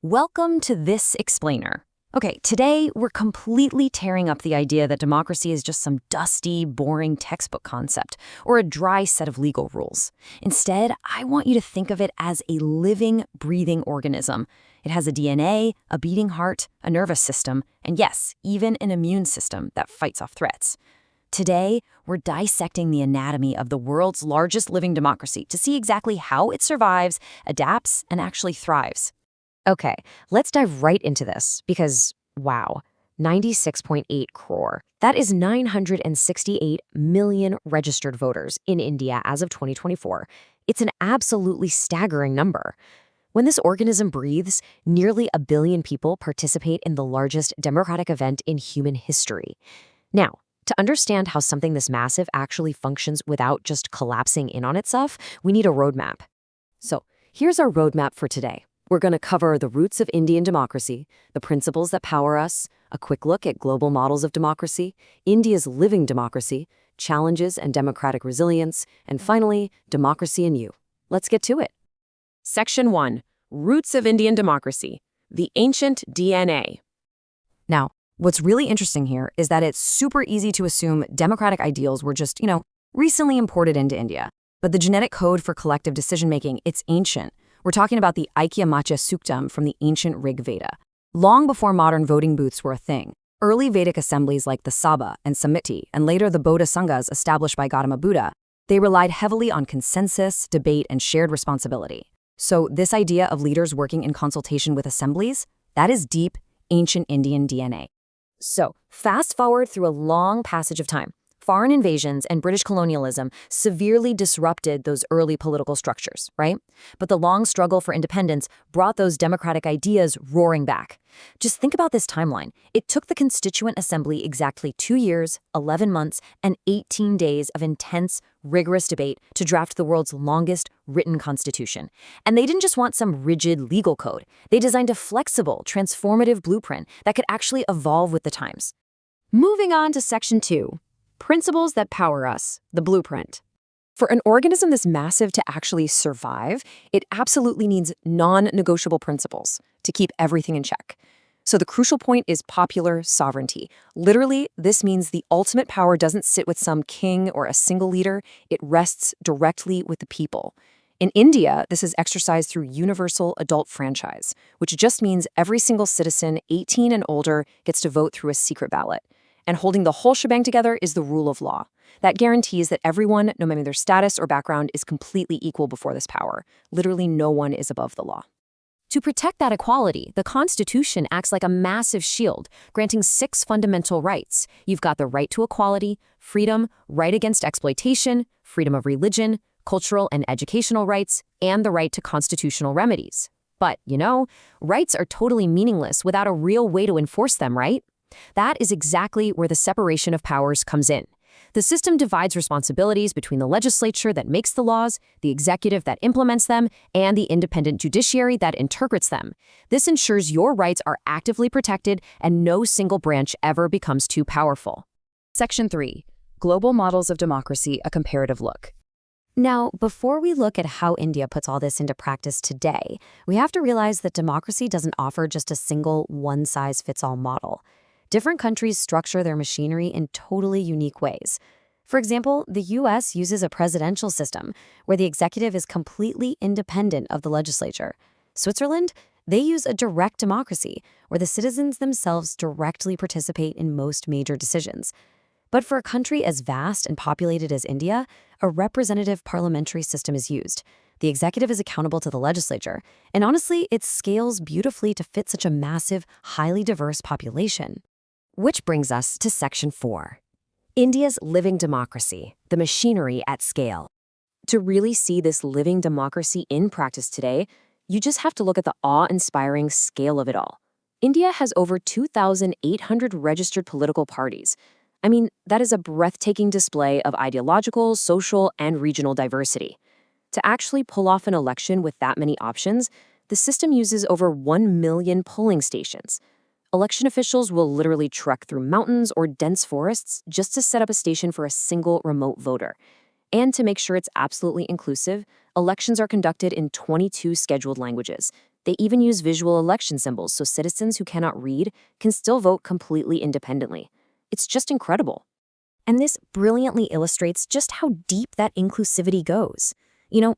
Welcome to This Explainer. Okay, today we're completely tearing up the idea that democracy is just some dusty, boring textbook concept or a dry set of legal rules. Instead, I want you to think of it as a living, breathing organism. It has a DNA, a beating heart, a nervous system, and yes, even an immune system that fights off threats. Today, we're dissecting the anatomy of the world's largest living democracy to see exactly how it survives, adapts, and actually thrives. Okay, let's dive right into this because, wow, 96.8 crore. That is 968 million registered voters in India as of 2024. It's an absolutely staggering number. When this organism breathes, nearly a billion people participate in the largest democratic event in human history. Now, to understand how something this massive actually functions without just collapsing in on itself, we need a roadmap. So, here's our roadmap for today. We're going to cover the roots of Indian democracy, the principles that power us, a quick look at global models of democracy, India's living democracy, challenges and democratic resilience, and finally, democracy in you. Let's get to it. Section 1. Roots of Indian Democracy. The Ancient DNA. Now, what's really interesting here is that it's super easy to assume democratic ideals were just, recently imported into India. But the genetic code for collective decision-making, it's ancient. We're talking about the Aikyamachya Suktam from the ancient Rig Veda. Long before modern voting booths were a thing, early Vedic assemblies like the Sabha and Samiti, and later the Bodha Sanghas established by Gautama Buddha, they relied heavily on consensus, debate, and shared responsibility. So this idea of leaders working in consultation with assemblies, that is deep, ancient Indian DNA. So, fast forward through a long passage of time. Foreign invasions and British colonialism severely disrupted those early political structures, right? But the long struggle for independence brought those democratic ideas roaring back. Just think about this timeline. It took the Constituent Assembly exactly 2 years, 11 months, and 18 days of intense, rigorous debate to draft the world's longest written constitution. And they didn't just want some rigid legal code. They designed a flexible, transformative blueprint that could actually evolve with the times. Moving on to Section 2. Principles that power us, the blueprint. For an organism this massive to actually survive, it absolutely needs non-negotiable principles to keep everything in check. So the crucial point is popular sovereignty. Literally, this means the ultimate power doesn't sit with some king or a single leader, it rests directly with the people. In India, this is exercised through universal adult franchise, which just means every single citizen 18 and older gets to vote through a secret ballot. And holding the whole shebang together is the rule of law. That guarantees that everyone, no matter their status or background, is completely equal before this power. Literally no one is above the law. To protect that equality, the Constitution acts like a massive shield, granting 6 fundamental rights. You've got the right to equality, freedom, right against exploitation, freedom of religion, cultural and educational rights, and the right to constitutional remedies. But, rights are totally meaningless without a real way to enforce them, right? That is exactly where the separation of powers comes in. The system divides responsibilities between the legislature that makes the laws, the executive that implements them, and the independent judiciary that interprets them. This ensures your rights are actively protected and no single branch ever becomes too powerful. Section 3. Global Models of Democracy, a Comparative Look. Now, before we look at how India puts all this into practice today, we have to realize that democracy doesn't offer just a single one-size-fits-all model. Different countries structure their machinery in totally unique ways. For example, the U.S. uses a presidential system where the executive is completely independent of the legislature. Switzerland, they use a direct democracy where the citizens themselves directly participate in most major decisions. But for a country as vast and populated as India, a representative parliamentary system is used. The executive is accountable to the legislature, and honestly, it scales beautifully to fit such a massive, highly diverse population. Which brings us to Section 4. India's living democracy, the machinery at scale. To really see this living democracy in practice today, you just have to look at the awe-inspiring scale of it all. India has over 2,800 registered political parties. I mean, that is a breathtaking display of ideological, social, and regional diversity. To actually pull off an election with that many options, the system uses over 1 million polling stations. Election officials will literally trek through mountains or dense forests just to set up a station for a single remote voter. And to make sure it's absolutely inclusive, elections are conducted in 22 scheduled languages. They even use visual election symbols so citizens who cannot read can still vote completely independently. It's just incredible. And this brilliantly illustrates just how deep that inclusivity goes.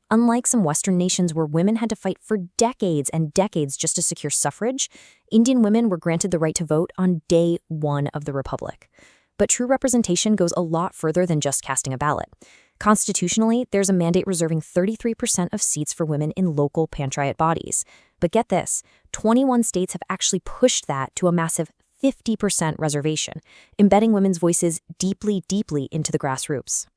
Unlike some Western nations where women had to fight for decades and decades just to secure suffrage, Indian women were granted the right to vote on day one of the Republic. But true representation goes a lot further than just casting a ballot. Constitutionally, there's a mandate reserving 33% of seats for women in local panchayat bodies. But get this, 21 states have actually pushed that to a massive 50% reservation, embedding women's voices deeply, deeply into the grassroots.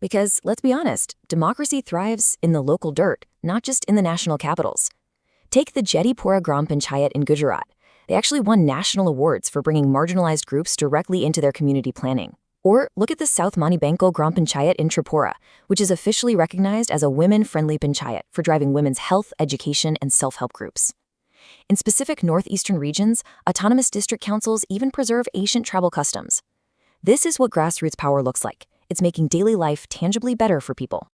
Because, let's be honest, democracy thrives in the local dirt, not just in the national capitals. Take the Jetipura Gram Panchayat in Gujarat. They actually won national awards for bringing marginalized groups directly into their community planning. Or look at the South Mani Banko Gram Panchayat in Tripura, which is officially recognized as a women-friendly panchayat for driving women's health, education, and self-help groups. In specific northeastern regions, autonomous district councils even preserve ancient tribal customs. This is what grassroots power looks like. It's making daily life tangibly better for people.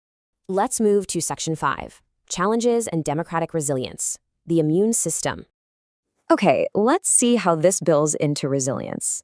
Let's move to Section 5, Challenges and Democratic Resilience, the Immune System. Okay, let's see how this builds into resilience.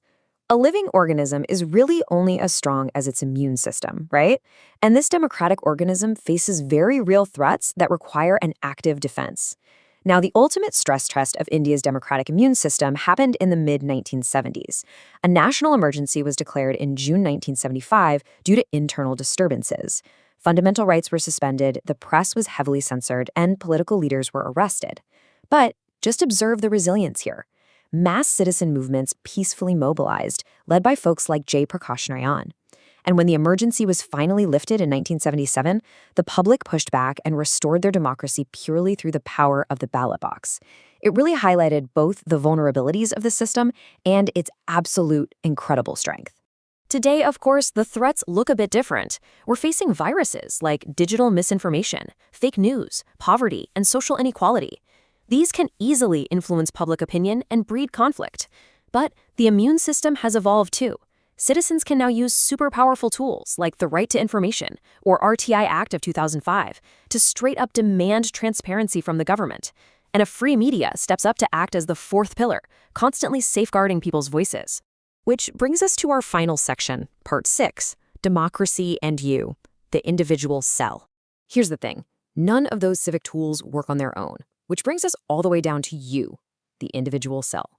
A living organism is really only as strong as its immune system, right? And this democratic organism faces very real threats that require an active defense. Now, the ultimate stress test of India's democratic immune system happened in the mid-1970s. A national emergency was declared in June 1975 due to internal disturbances. Fundamental rights were suspended, the press was heavily censored, and political leaders were arrested. But just observe the resilience here. Mass citizen movements peacefully mobilized, led by folks like Jay Prakash Narayan. And when the emergency was finally lifted in 1977, the public pushed back and restored their democracy purely through the power of the ballot box. It really highlighted both the vulnerabilities of the system and its absolute incredible strength. Today, of course, the threats look a bit different. We're facing viruses like digital misinformation, fake news, poverty, and social inequality. These can easily influence public opinion and breed conflict. But the immune system has evolved too. Citizens can now use super powerful tools like the Right to Information or RTI Act of 2005 to straight up demand transparency from the government. And a free media steps up to act as the fourth pillar, constantly safeguarding people's voices. Which brings us to our final section, Part 6, Democracy and You, the individual cell. Here's the thing, none of those civic tools work on their own, which brings us all the way down to you, the individual cell.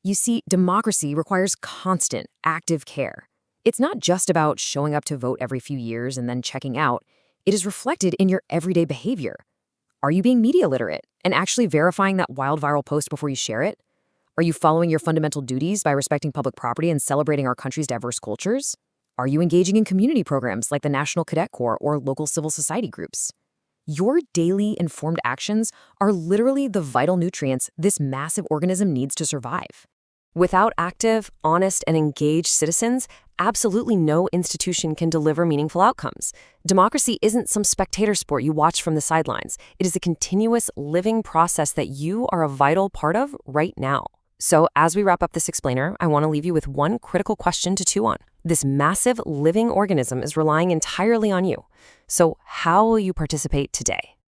You see, democracy requires constant, active care. It's not just about showing up to vote every few years and then checking out. It is reflected in your everyday behavior. Are you being media literate and actually verifying that wild viral post before you share it? Are you following your fundamental duties by respecting public property and celebrating our country's diverse cultures? Are you engaging in community programs like the National Cadet Corps or local civil society groups? Your daily informed actions are literally the vital nutrients this massive organism needs to survive. Without active, honest, and engaged citizens, absolutely no institution can deliver meaningful outcomes. Democracy isn't some spectator sport you watch from the sidelines. It is a continuous, living process that you are a vital part of right now. So as we wrap up this explainer, I want to leave you with one critical question to chew on. This massive living organism is relying entirely on you. So how will you participate today?